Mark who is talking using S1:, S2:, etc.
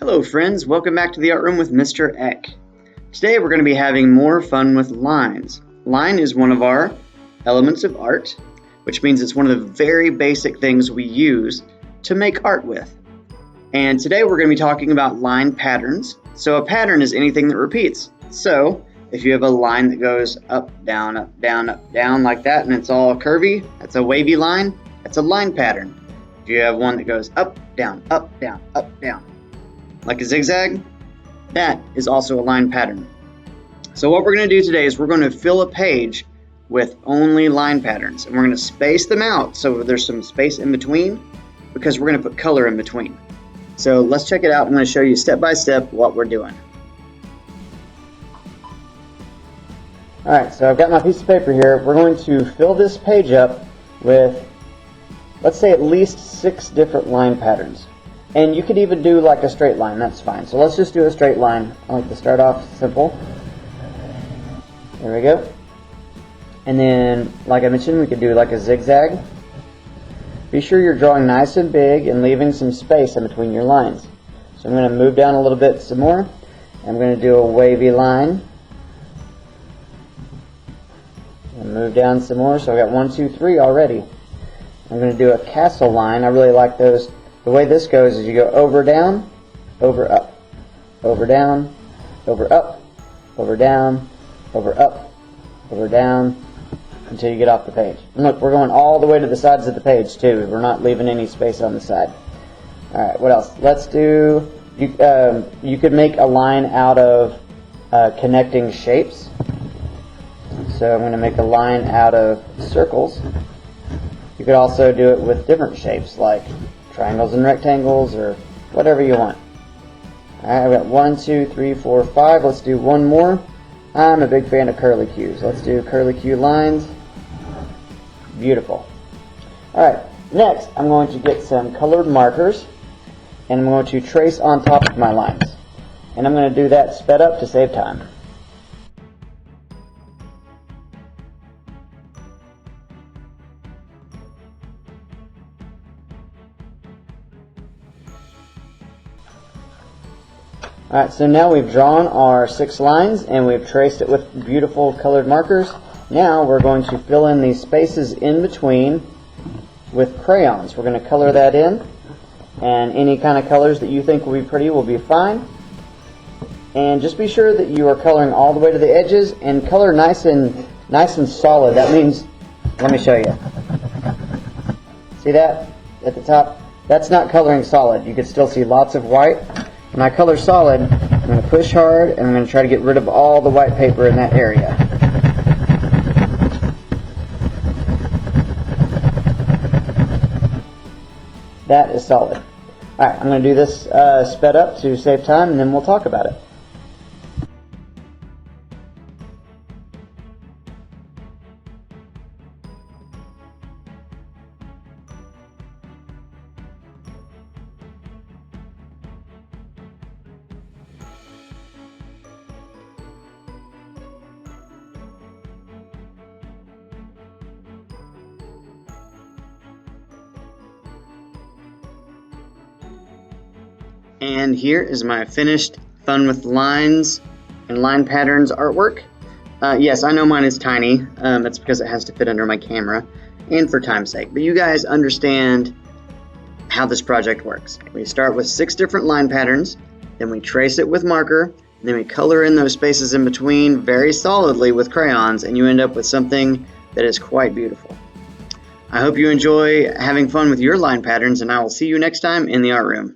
S1: Hello friends, welcome back to the Art Room with Mr. Eck. Today we're going to be having more fun with lines. Line is one of our elements of art, which means it's one of the very basic things we use to make art with. And today we're going to be talking about line patterns. So a pattern is anything that repeats. So if you have a line that goes up, down, up, down, up, down like that, and it's all curvy, that's a wavy line, that's a line pattern. If you have one that goes up, down, up, down, like a zigzag, that is also a line pattern. So what we're going to do today is we're going to fill a page with only line patterns, and we're going to space them out so there's some space in between, because we're going to put color in between. So let's check it out. I'm going to show you step by step what we're doing. Alright, so I've got my piece of paper here. We're going to fill this page up with, let's say, at least 6 different line patterns. And you could even do like a straight line, that's fine. So let's just do a straight line. I like to start off simple. There we go. And then, like I mentioned, we could do like a zigzag. Be sure you're drawing nice and big and leaving some space in between your lines. So I'm going to move down a little bit some more. I'm going to do a wavy line. And move down some more. So I got 1, 2, 3 already. I'm going to do a castle line. I really like those. The way this goes is you go over, down, over, up, over, down, over, up, over, down, over, up, over, down, until you get off the page. And look, we're going all the way to the sides of the page too. We're not leaving any space on the side. Alright, what else? Let's do, you could make a line out of connecting shapes. So I'm going to make a line out of circles. You could also do it with different shapes, like triangles and rectangles, or whatever you want. Alright, I've got 1, 2, 3, 4, 5. Let's do one more. I'm a big fan of curlicues. Let's do curlicue lines. Beautiful. Alright, next I'm going to get some colored markers, and I'm going to trace on top of my lines. And I'm going to do that sped up to save time. Alright, so now we've drawn our 6 lines and we've traced it with beautiful colored markers. Now we're going to fill in these spaces in between with crayons. We're going to color that in, and any kind of colors that you think will be pretty will be fine. And just be sure that you are coloring all the way to the edges, and color nice and solid. That means, let me show you. See that at the top? That's not coloring solid. You can still see lots of white. When I color solid, I'm going to push hard, and I'm going to try to get rid of all the white paper in that area. That is solid. Alright, I'm going to do this sped up to save time, and then we'll talk about it. And here is my finished Fun with Lines and Line Patterns artwork. Yes, I know mine is tiny. It's because it has to fit under my camera and for time's sake. But you guys understand how this project works. We start with 6 different line patterns, then we trace it with marker, then we color in those spaces in between very solidly with crayons, and you end up with something that is quite beautiful. I hope you enjoy having fun with your line patterns, and I will see you next time in the art room.